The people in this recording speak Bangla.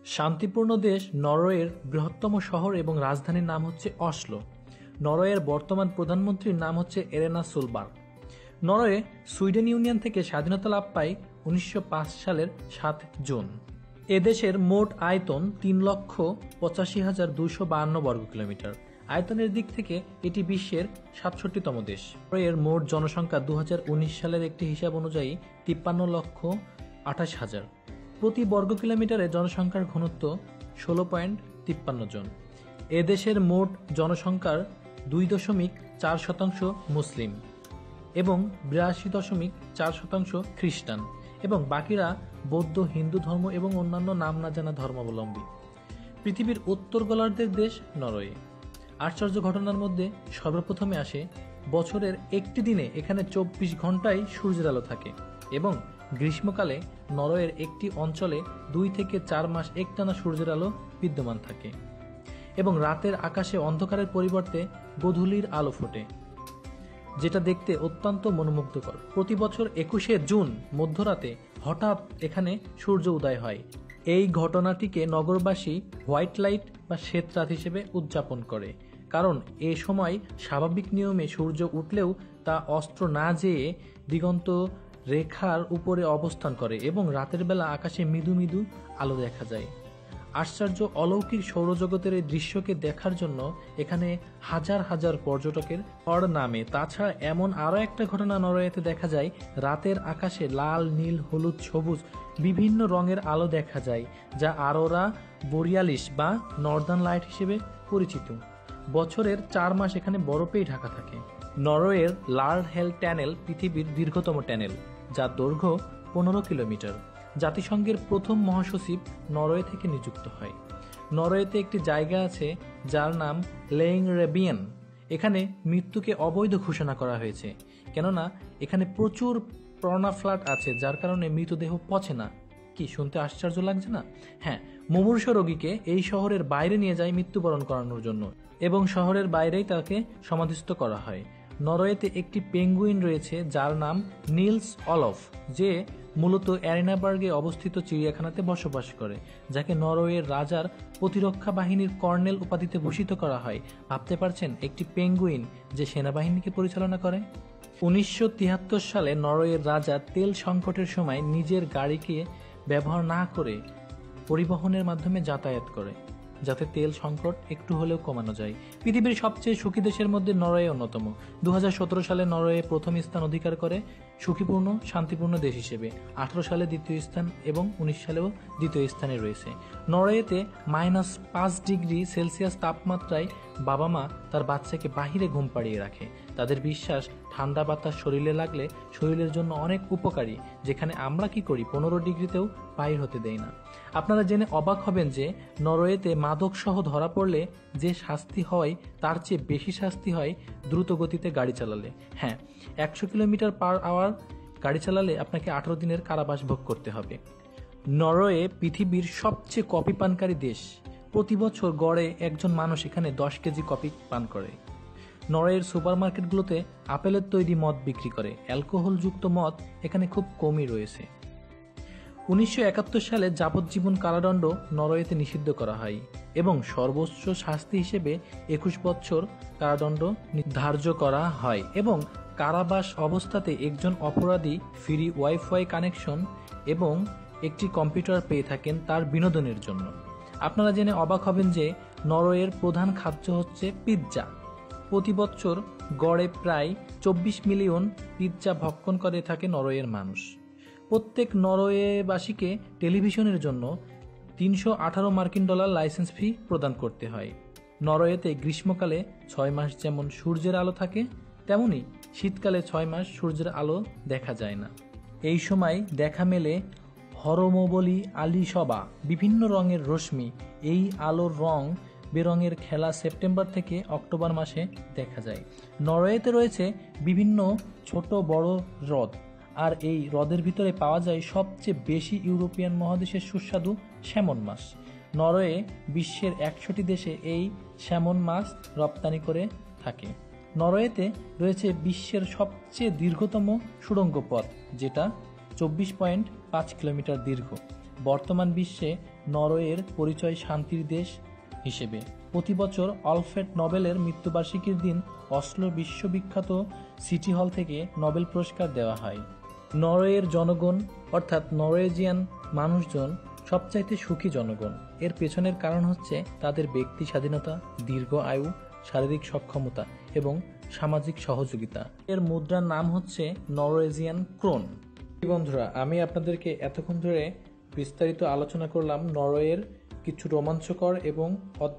শান্তিপূর্ণ দেশ নরওয়ের বৃহত্তম শহর এবং রাজধানীর নাম হচ্ছে অসলো। নরওয়ের বর্তমান প্রধানমন্ত্রীর নাম হচ্ছে arena Solberg. Norway Sweden union থেকে স্বাধীনতা লাভ পায় 1905 সালের 7 জুন। এদেশের মোট আয়তন 3,85,252 বর্গ কিলোমিটার। আয়তনের দিক থেকে এটি বিশ্বের 67তম দেশ। নরওয়ের মোট জনসংখ্যা 2019 সালের একটি হিসাব অনুযায়ী 53,28,000। প্রতি বর্গ কিলোমিটারে জনসংখ্যার ঘনত্ব 16.53 জন। এদেশের মোট জনসংখ্যার 2.4% মুসলিম এবং 82.4% খ্রিস্টান এবং বাকিরা বৌদ্ধ, হিন্দু ধর্ম এবং অন্যান্য নাম না জানা ধর্মাবলম্বী। পৃথিবীর উত্তর গোলার্ধের দেশ নরওয়ে। আশ্চর্য ঘটনার মধ্যে সর্বপ্রথমে আসে বছরের একটি দিনে এখানে 24 ঘন্টায় সূর্যের আলো থাকে এবং গ্রীষ্মকালে নরওয়ের একটি অঞ্চলে 2 থেকে 4 মাস একটানা সূর্যের আলো বিদ্যমান থাকে এবং রাতের আকাশে অন্ধকারের পরিবর্তে গোধূলির আলো ফোটে, যেটা দেখতে অত্যন্ত মনোমুগ্ধকর। প্রতি বছর 21শে জুন মধ্যরাতে হঠাৎ এখানে সূর্য উদয় হয়। এই ঘটনাটিকে নগরবাসী হোয়াইট লাইট বা শ্বেত রাত হিসেবে উদযাপন করে, কারণ এ সময় স্বাভাবিক নিয়মে সূর্য উঠলেও তা অস্ত না যেয়ে দিগন্ত রেখার উপরে অবস্থান করে এবং রাতের বেলা আকাশে মৃদু মৃদু আলো দেখা যায়। আশ্চর্য অলৌকিক সৌরজগতের এই দৃশ্যকে দেখার জন্য এখানে হাজার হাজার পর্যটকের পর নামে। তাছাড়া এমন আরও একটা ঘটনা নরওয়েতে দেখা যায়, রাতের আকাশে লাল, নীল, হলুদ, সবুজ বিভিন্ন রঙের আলো দেখা যায়, যা আরোরা বোরিয়ালিস বা নর্দার্ন লাইট হিসেবে পরিচিত। বছরের 4 মাস এখানে বরফেই ঢাকা থাকে। নরওয়ের লার্ডহেল টানেল পৃথিবীর দীর্ঘতম টানেল, যার দৈর্ঘ্য 15 কিলোমিটার। জাতিসংঘের প্রথম মহাসচিব নরওয়ে থেকে নিযুক্ত হয়। নরওয়েতে একটি জায়গা আছে যার নাম লেইং রেবিয়েন। এখানে মৃত্যুকে অবৈধ ঘোষণা করা হয়েছে, কেননা এখানে প্রচুর পর্নাফ্লাট আছে, যার কারণে মৃতদেহ পচে না। কি শুনতে আশ্চর্য লাগছে না? হ্যাঁ, মুমূর্ষু রোগীকে এই শহরের বাইরে নিয়ে যায় মৃত্যুবরণ করানোর জন্য এবং শহরের বাইরেই তাকে সমাধিস্থ করা হয়। নরওয়েতে একটি পেঙ্গুইন রয়েছে যার নাম নিলস অলফ, যে মূলত অ্যারেনাবার্গে অবস্থিত চিড়িয়াখানাতে বসবাস করে, যাকে নরওয়ের রাজার প্রতিরক্ষা বাহিনীর কর্নেল উপাধিতে ভূষিত করা হয়। ভাবতে পারছেন, একটি পেঙ্গুইন যে সেনাবাহিনীকে পরিচালনা করে। 1973 সালে নরওয়ের রাজা তেল সংকটের সময় নিজের গাড়িকে ব্যবহার না করে পরিবহনের মাধ্যমে যাতায়াত করে, যাতে তেল সংকট একটু হলেও কমানো যায়। পৃথিবীর সবচেয়ে সুখী দেশের মধ্যে নরওয়ে অন্যতম। 2017 সালে নরওয়ে প্রথম স্থান অধিকার করে সুখীপূর্ণ শান্তিপূর্ণ দেশ হিসেবে। 18 সালে দ্বিতীয় স্থান এবং 19 সালেও দ্বিতীয় স্থানে রয়েছে। নরওয়েতে -5 ডিগ্রি সেলসিয়াস তাপমাত্রায় বাবা মা তার বাচ্চাকে বাহিরে ঘুম পাড়িয়ে রাখে। তাদের বিশ্বাস, ঠান্ডা বাতাস শরীরে লাগলে শরীরের জন্য অনেক উপকারী, যেখানে আমরা কি করি 15 ডিগ্রিতেও বাহির হতে দেই না। আপনারা জেনে অবাক হবেন যে নরওয়েতে মাদক সহ ধরা পড়লে যে শাস্তি হয় তার চেয়ে বেশি শাস্তি হয় দ্রুত গতিতে গাড়ি চালালে। হ্যাঁ, 100 কিলোমিটার পার আওয়ার গাড়ি চালালে আপনাকে 18 দিনের কারাবাস ভোগ করতে হবে। নরওয়ে পৃথিবীর সবচেয়ে কফি পানকারী দেশ। প্রতি বছর গড়ে একজন মানুষ এখানে 10 কেজি কফি পান করে। নরওয়ের সুপারমার্কেটগুলোতে আপেলের তৈরি মদ বিক্রি করে। অ্যালকোহলযুক্ত মদ এখানে খুব কমই রয়েছে। 1971 সালে যাবজ্জীবন কারাদণ্ড নরওয়েতে নিষিদ্ধ করা হয় এবং সর্বোচ্চ শাস্তি হিসেবে 21 বছর কারাদণ্ড ধার্য করা হয় এবং কারাবাস অবস্থাতে একজন অপরাধী ফ্রি ওয়াইফাই কানেকশন এবং একটি কম্পিউটার পেয়ে থাকেন তার বিনোদনের জন্য। আপনারা জেনে অবাক হবেন যে নরওয়ের প্রধান খাদ্য হচ্ছে পিৎজা। প্রতি বছর গড়ে প্রায় 24 মিলিয়ন পিৎজা ভক্ষণ করে থাকে নরওয়ের মানুষ। প্রত্যেক নরওয়েবাসীকে টেলিভিশনের জন্য $318 লাইসেন্স ফি প্রদান করতে হয়। নরওয়েতে গ্রীষ্মকালে 6 মাস যেমন সূর্যের আলো থাকে, তেমনি শীতকালে 6 মাস সূর্যের আলো দেখা যায় না। এই সময় দেখা মেলে হরমোবলি আলিসবা, বিভিন্ন রঙের রশ্মি। এই আলোর রং বেরঙের খেলা সেপ্টেম্বর থেকে অক্টোবর মাসে দেখা যায়। নরওয়েতে রয়েছে বিভিন্ন ছোট বড় হ্রদ, আর এই হ্রদের ভিতরে পাওয়া যায় সবচেয়ে বেশি ইউরোপিয়ান মহাদেশের সুস্বাদু স্যামন মাছ। নরওয়ে বিশ্বের 100টি দেশে এই স্যামন মাছ রপ্তানি করে থাকে। নরওয়েতে রয়েছে বিশ্বের সবচেয়ে দীর্ঘতম সুড়ঙ্গ পথ, যেটা 24.5 কিলোমিটার দীর্ঘ, বর্তমান বিশ্বে নরওয়ের পরিচয় শান্তির দেশ হিসেবে। প্রতি বছর আলফ্রেড নোবেলের মৃত্যুবার্ষিকীর দিন অসলো বিশ্ববিখ্যাত সিটি হল থেকে নোবেল পুরস্কার দেওয়া হয়। নরওয়ের জনগণ অর্থাৎ নরওয়েজিয়ান মানুষজন সবচাইতে সুখী জনগণ। এর পেছনের কারণ হচ্ছে তাদের ব্যক্তি স্বাধীনতা, দীর্ঘ আয়ু, শারীরিক সক্ষমতা এবং সামাজিক সহযোগিতা। এর মুদ্রার নাম হচ্ছে নরওয়েজিয়ান ক্রোন। বন্ধুরা, আমি আপনাদেরকে এতক্ষণ ধরে বিস্তারিত আলোচনা করলাম নরওয়ের কিছু রোমাঞ্চকর এবং